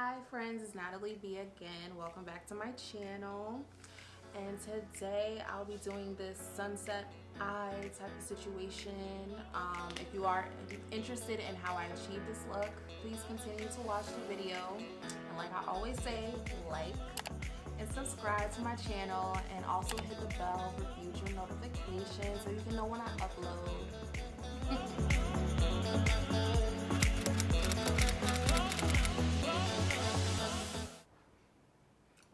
Hi friends, it's Natalie B again. Welcome back to my channel. And today I'll be doing this sunset eye type of situation. If you are interested in how I achieve this look, please continue to watch the video. And like I always say, like and subscribe to my channel, and also hit the bell for future notifications so you can know when I upload.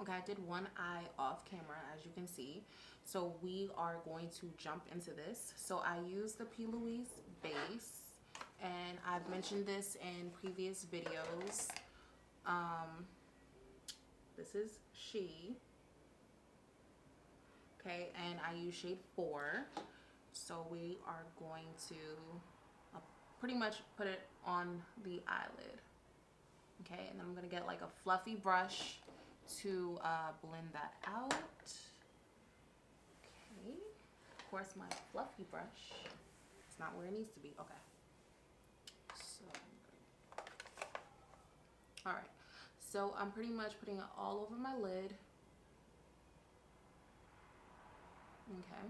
Okay, I did one eye off camera, as you can see. So we are going to jump into this. So I use the P. Louise base, and I've mentioned this in previous videos. This is She. Okay, and I use shade 4. So we are going to pretty much put it on the eyelid. Okay, and then I'm going to get like a fluffy brush to blend that out. Okay, of course my fluffy brush, it's not where it needs to be. Okay, so all right, so I'm pretty much putting it all over my lid. Okay,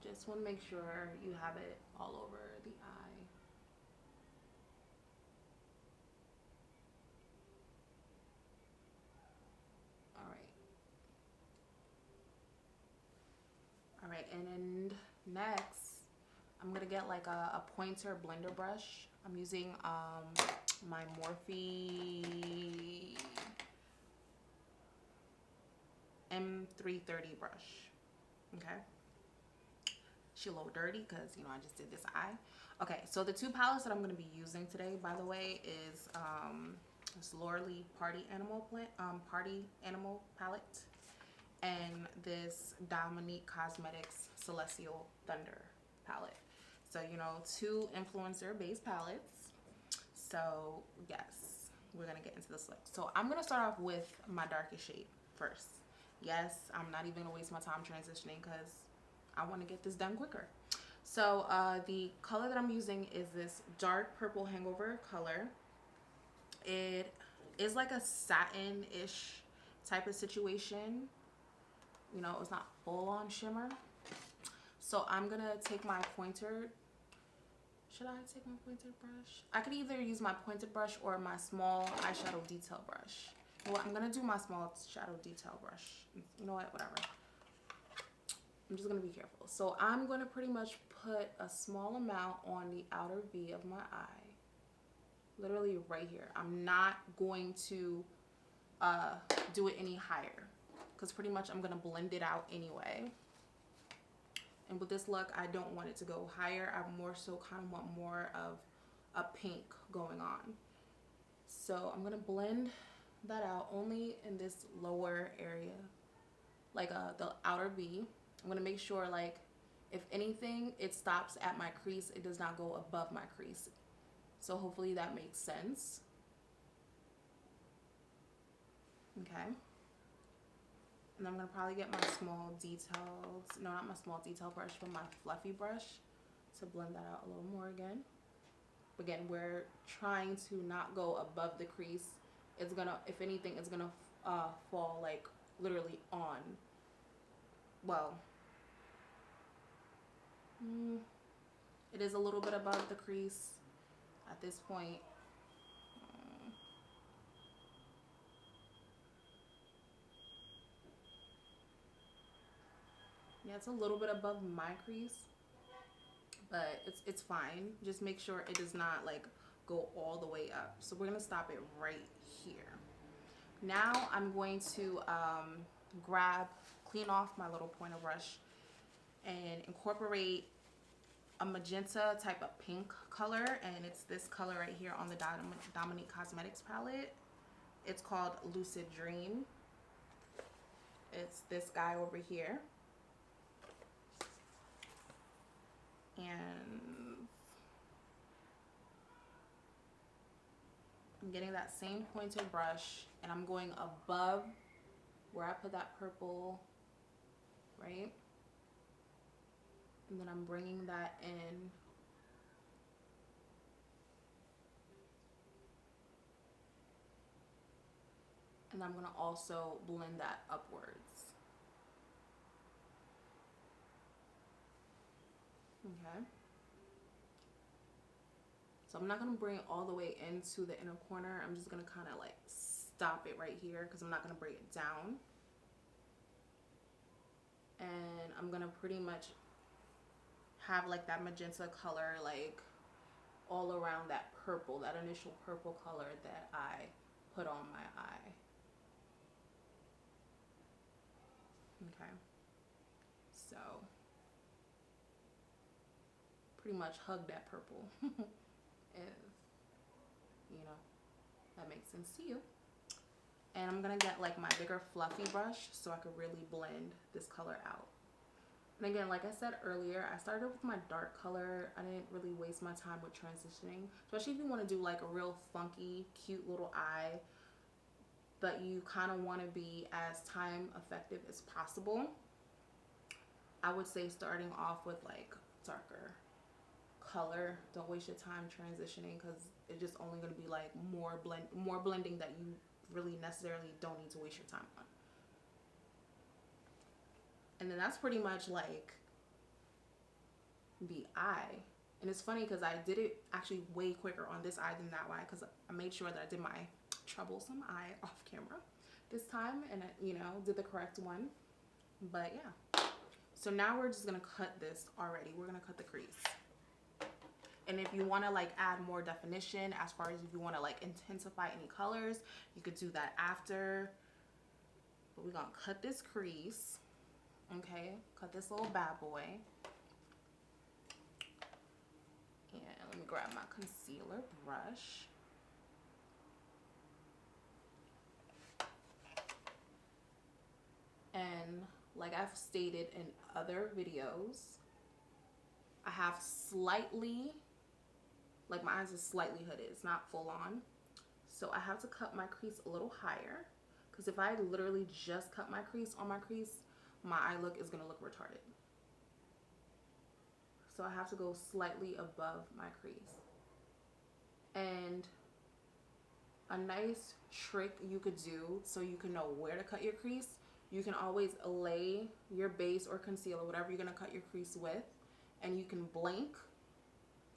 just want to make sure you have it all over the eye. All right, and then next I'm gonna get like a pointer blender brush. I'm using my Morphe M330 brush. Okay, she a little dirty because I just did this eye. Okay, so the two palettes that I'm gonna be using today, by the way, is this Laura Lee Party Animal palette, and this Dominique Cosmetics Celestial Thunder palette. So two influencer based palettes. So yes, we're gonna get into this look. So I'm gonna start off with my darkest shade first. Yes, I'm not even gonna waste my time transitioning because I want to get this done quicker. So the color that I'm using is this dark purple hangover color. It is like a satin-ish type of situation. It's not full on shimmer. So I'm gonna take my pointer. Should I take my pointed brush? I could either use my pointed brush or my small eyeshadow detail brush. You know what? I'm gonna do my small shadow detail brush. You know what? Whatever. I'm just gonna be careful. So I'm gonna pretty much put a small amount on the outer V of my eye. Literally right here. I'm not going to do it any higher because pretty much I'm gonna blend it out anyway. And with this look, I don't want it to go higher. I more so kind of want more of a pink going on. So I'm gonna blend that out only in this lower area, like the outer V. I'm gonna make sure, like, if anything, it stops at my crease. It does not go above my crease. So hopefully that makes sense. Okay. And I'm gonna probably get my small details, no, not my small detail brush, but my fluffy brush to blend that out a little more again. Again, we're trying to not go above the crease. It's gonna, if anything, it's gonna fall like literally on. Well, it is a little bit above the crease at this point. Yeah, it's a little bit above my crease, but it's fine. Just make sure it does not like go all the way up. So we're gonna stop it right here. Now I'm going to clean off my little pointer brush and incorporate a magenta type of pink color, and it's this color right here on the Dominique Cosmetics palette. It's called Lucid Dream. It's this guy over here. And I'm getting that same pointed brush, and I'm going above where I put that purple, right? And then I'm bringing that in And I'm going to also blend that upwards. Okay. So I'm not going to bring it all the way into the inner corner. I'm just going to kind of like stop it right here because I'm not going to bring it down. And I'm going to pretty much have like that magenta color like all around that purple, that initial purple color that I put on my eye. Okay. So pretty much hug that purple. If you know that makes sense to you. And I'm gonna get like my bigger fluffy brush so I could really blend this color out. And again, like I said earlier, I started with my dark color. I didn't really waste my time with transitioning, especially if you want to do like a real funky cute little eye, but you kind of want to be as time effective as possible. I would say starting off with like darker color. Don't waste your time transitioning because it's just only going to be like more blending that you really necessarily don't need to waste your time on. And then that's pretty much like the eye. And it's funny because I did it actually way quicker on this eye than that eye because I made sure that I did my troublesome eye off camera this time and I, you know, did the correct one. But yeah. So now we're just going to cut this already. We're going to cut the crease. And if you want to like add more definition, as far as if you want to like intensify any colors, you could do that after. But we're going to cut this crease. Okay, cut this little bad boy. And let me grab my concealer brush. And like I've stated in other videos, I have slightly, like my eyes are slightly hooded. It's not full on. So I have to cut my crease a little higher. Because if I literally just cut my crease on my crease, my eye look is going to look retarded. So I have to go slightly above my crease. And a nice trick you could do so you can know where to cut your crease, you can always lay your base or concealer, whatever you're going to cut your crease with, and you can blink.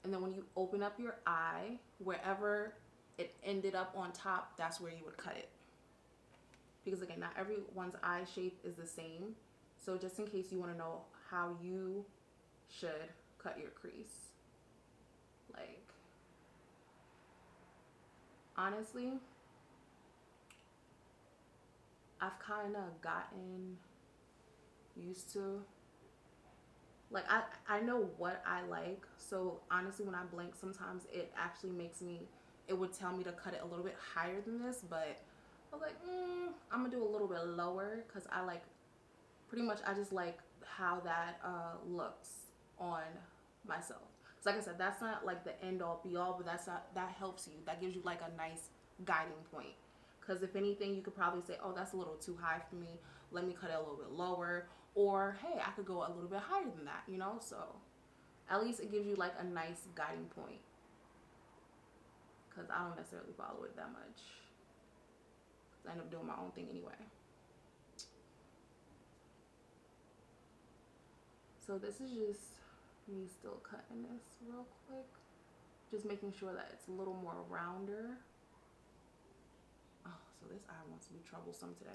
And then when you open up your eye, wherever it ended up on top, that's where you would cut it. Because again, not everyone's eye shape is the same. So just in case you want to know how you should cut your crease. Like, honestly, I've kind of gotten used to, like, I know what I like. So honestly, when I blink, sometimes it actually makes me, it would tell me to cut it a little bit higher than this, but I was like, I'm gonna do a little bit lower because I like, pretty much I just like how that looks on myself. Because like I said, that's not like the end all be all, but that helps you. That gives you like a nice guiding point. Because if anything, you could probably say, oh, that's a little too high for me. Let me cut it a little bit lower. Or, hey, I could go a little bit higher than that, you know? So at least it gives you like a nice guiding point. Because I don't necessarily follow it that much. I end up doing my own thing anyway. So this is just me still cutting this real quick. Just making sure that it's a little more rounder. Oh, so this eye wants to be troublesome today.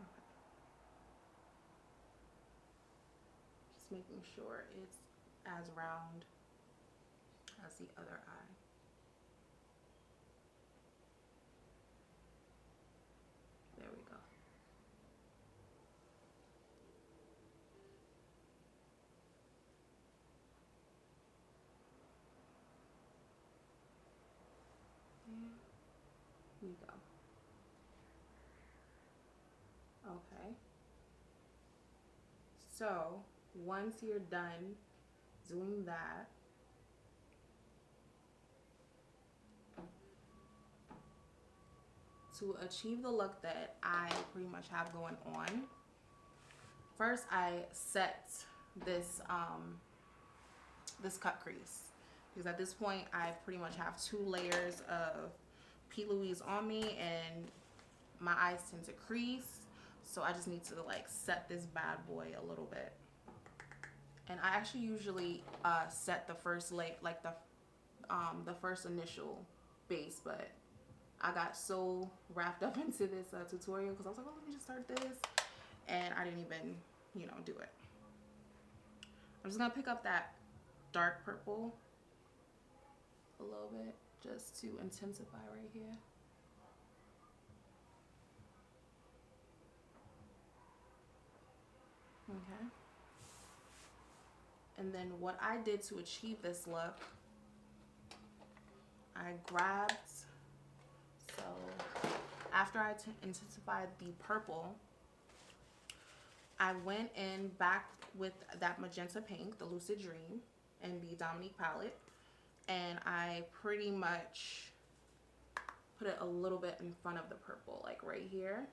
Okay. Just making sure it's as round as the other eye. There we go. There we go. Okay. So once you're done doing that, to achieve the look that I pretty much have going on, first I set this this cut crease. because at this point I pretty much have 2 layers of P. Louise on me and my eyes tend to crease. So I just need to like set this bad boy a little bit. And I actually usually set the first the first initial base, but I got so wrapped up into this tutorial because I was like, oh, let me just start this, and I didn't even, do it. I'm just gonna pick up that dark purple a little bit just to intensify right here. Okay. And then what I did to achieve this look, I grabbed, so after I intensified the purple, I went in back with that magenta pink, the Lucid Dream, and the Dominique palette, and I pretty much put it a little bit in front of the purple, like right here.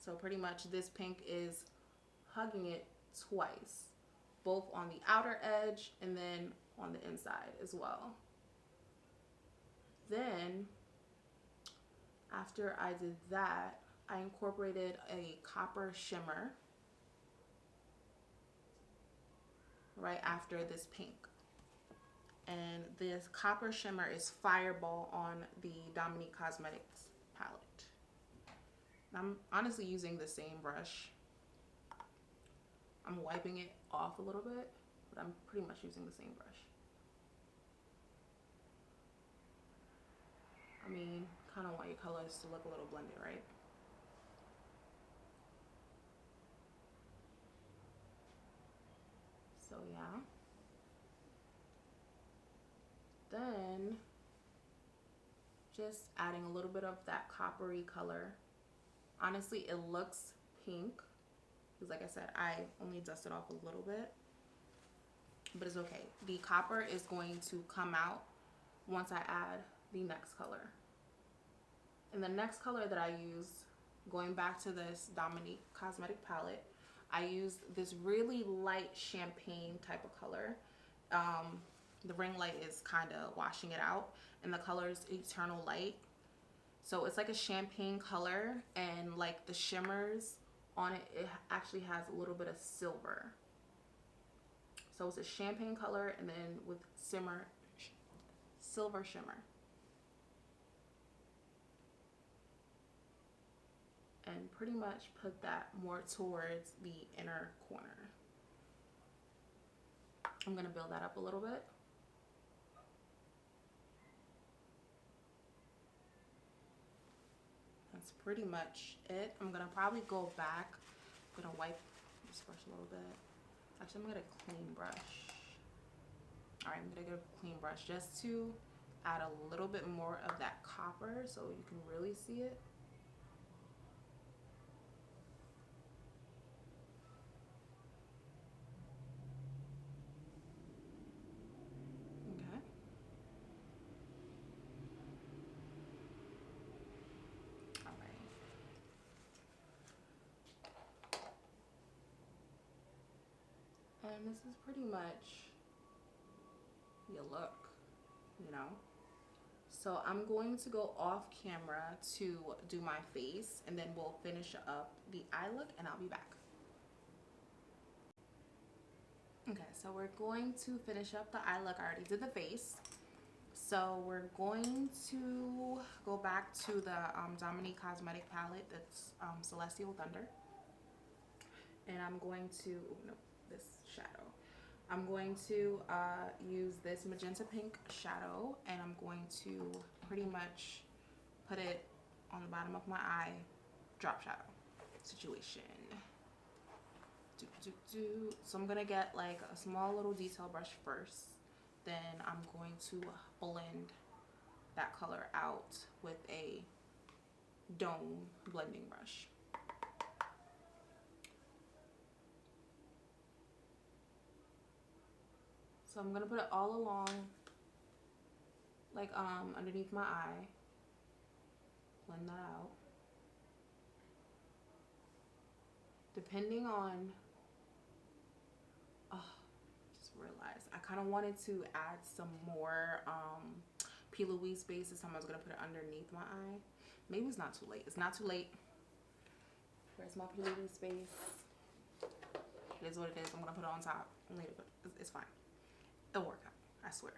So pretty much this pink is hugging it twice, both on the outer edge and then on the inside as well. Then after I did that, I incorporated a copper shimmer right after this pink. And this copper shimmer is Fireball on the Dominique Cosmetics palette. I'm honestly using the same brush. I'm wiping it off a little bit, but I'm pretty much using the same brush. I mean, kind of want your colors to look a little blended, right? So yeah. Then just adding a little bit of that coppery color. Honestly, it looks pink because like I said, I only dusted off a little bit, but it's okay. The copper is going to come out once I add the next color. And the next color that I use, going back to this Dominique Cosmetic palette, I used this really light champagne type of color. The ring light is kind of washing it out, and the color is Eternal Light. So it's like a champagne color, and like the shimmers on it, it actually has a little bit of silver. So it's a champagne color and then with silver shimmer. And pretty much put that more towards the inner corner. I'm gonna build that up a little bit. That's pretty much it. I'm gonna probably go back. I'm gonna wipe this brush a little bit. Actually, I'm gonna get a clean brush. All right, I'm gonna get a clean brush just to add a little bit more of that copper so you can really see it. And this is pretty much your look, you know. So I'm going to go off camera to do my face, and then we'll finish up the eye look, and I'll be back. Okay, so we're going to finish up the eye look. I already did the face. So we're going to go back to the Dominique Cosmetic palette, that's Celestial Thunder. And I'm going to, this shadow. I'm going to use this magenta pink shadow, and I'm going to pretty much put it on the bottom of my eye, drop shadow situation. So I'm gonna get like a small little detail brush first, then I'm going to blend that color out with a dome blending brush. So I'm gonna put it all along, like underneath my eye, blend that out. depending on, oh, just realized I kind of wanted to add some more P. Louise space. This time I was going to put it underneath my eye. Maybe it's not too late. It's not too late. Where's my P. Louise space? It is what it is. I'm going to put it on top. It's fine. It'll work out. I swear.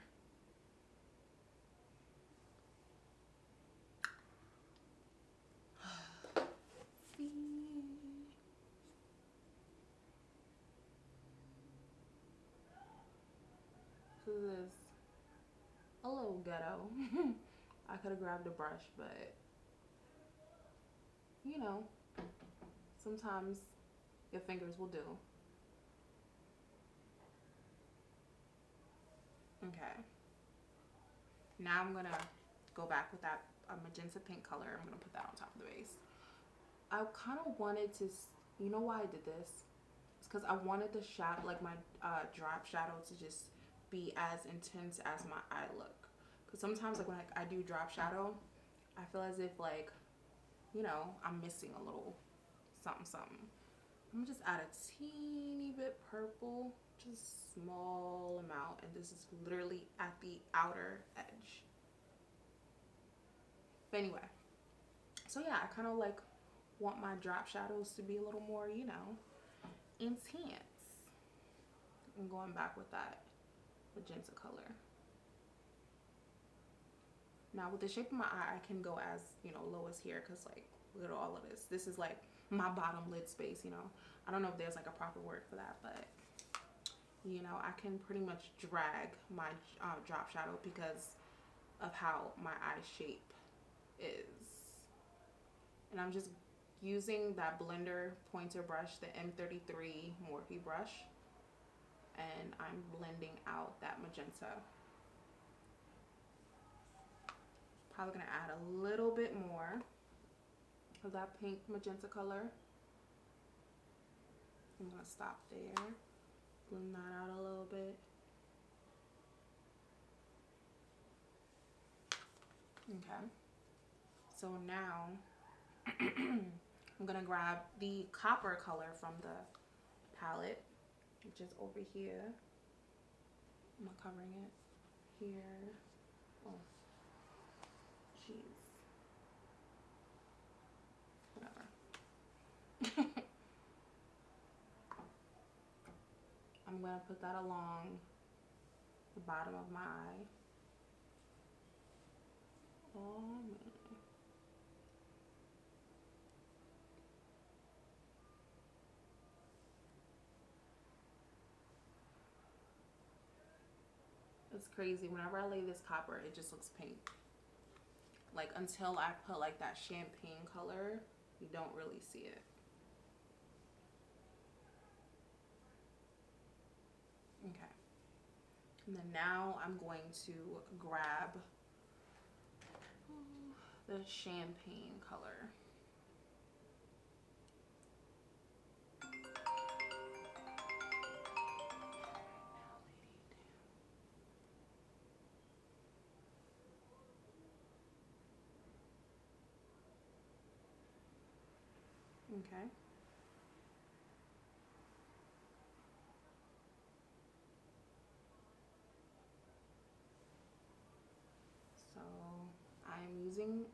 This is a little ghetto. I could have grabbed a brush, but you know, sometimes your fingers will do. Okay. Now I'm gonna go back with that magenta pink color. I'm gonna put that on top of the base. I kind of wanted to, you know why I did this? It's because I wanted the shadow, like my drop shadow, to just be as intense as my eye look. Because sometimes, like when I do drop shadow, I feel as if, like, you know, I'm missing a little something something. I'm gonna just add a teeny bit purple, just small amount, and this is literally at the outer edge. But anyway, so yeah, I kind of like want my drop shadows to be a little more, you know, intense. I'm going back with that magenta color. Now with the shape of my eye, I can go as, you know, low as here, because like look at all of this. This is like my bottom lid space, you know. I don't know if there's like a proper word for that, but you know, I can pretty much drag my drop shadow because of how my eye shape is. And I'm just using that blender pointer brush, the M33 Morphe brush, and I'm blending out that magenta. Probably gonna add a little bit more of that pink magenta color. I'm gonna stop there, blend that out a little bit. Okay, so now I'm gonna grab the copper color from the palette, which is over here. I'm not covering it here. Oh, jeez. Whatever. I'm gonna put that along the bottom of my eye. Oh man. It's crazy. Whenever I lay this copper, it just looks pink. Like until I put like that champagne color, you don't really see it. Okay. And then now I'm going to grab the champagne color. Okay. So I'm using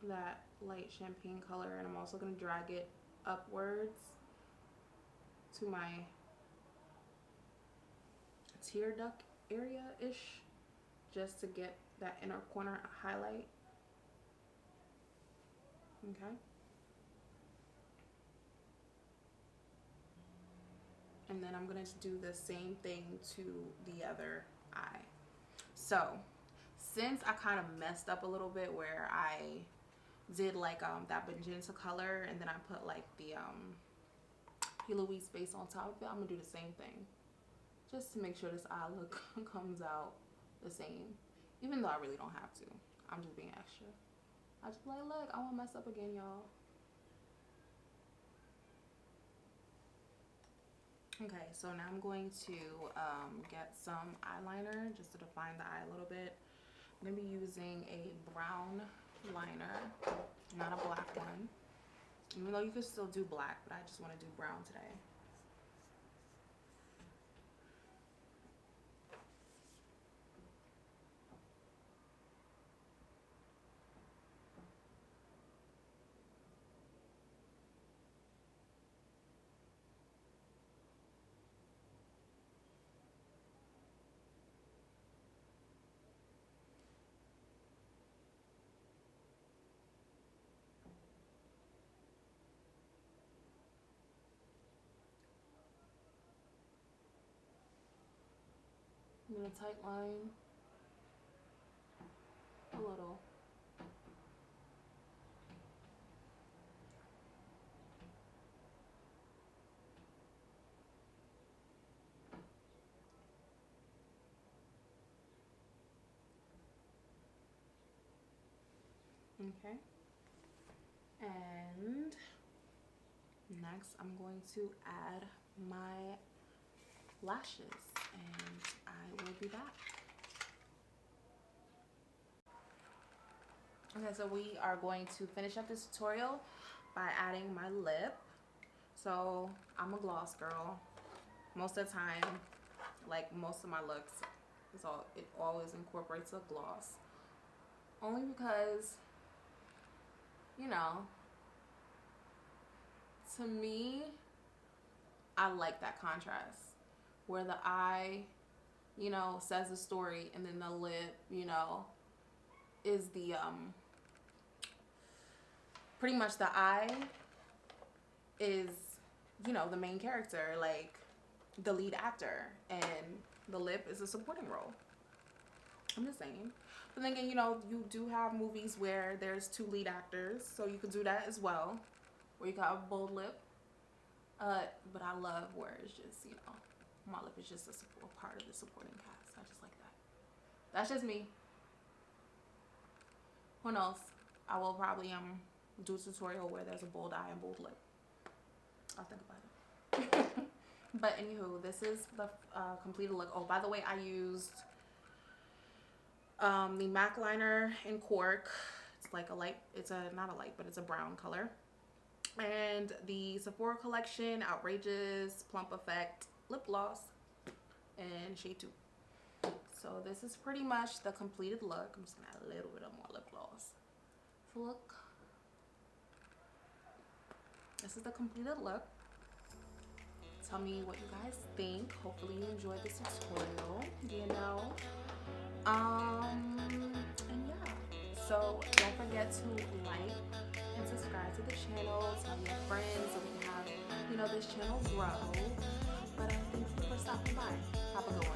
that light champagne color, and I'm also going to drag it upwards to my tear duct area-ish, just to get that inner corner highlight. Okay. And then I'm going to do the same thing to the other eye. So since I kind of messed up a little bit where I did like that magenta color, and then I put like the P. Louise space on top of it, I'm gonna do the same thing just to make sure this eye look comes out the same, even though I really don't have to. I'm just being extra. I just be like, look, I won't mess up again, y'all. Okay, so now I'm going to get some eyeliner just to define the eye a little bit. I'm going to be using a brown liner, not a black one. Even though you could still do black, but I just want to do brown today. I'm gonna tight line a little. Okay. And next I'm going to add my lashes and I will be back. Okay, so we are going to finish up this tutorial by adding my lip. So I'm a gloss girl. Most of the time, like most of my looks, it always incorporates a gloss. Only because, you know, to me, I like that contrast where the eye, you know, says the story and then the lip, you know, is the pretty much the eye is, you know, the main character, like the lead actor, and the lip is a supporting role. I'm just saying. But then again, you know, you do have movies where there's two lead actors, so you could do that as well, where you got a bold lip. But I love where it's just, you know, my lip is just a part of the supporting cast. I just like that. That's just me. Who knows? I will probably do a tutorial where there's a bold eye and bold lip. I'll think about it. But anywho, this is the completed look. Oh, by the way, I used the MAC liner in Cork. It's like a light, not a light, but it's a brown color. And the Sephora Collection Outrageous Plump Effect lip gloss in shade 2. So this is pretty much the completed look. I'm just gonna add a little bit of more lip gloss. So look, this is the completed look. Tell me what you guys think. Hopefully you enjoyed this tutorial, you know. And yeah, so don't forget to like and subscribe to the channel, tell your friends so we can have, you know, this channel grow. But thank you for stopping by. Have a good one.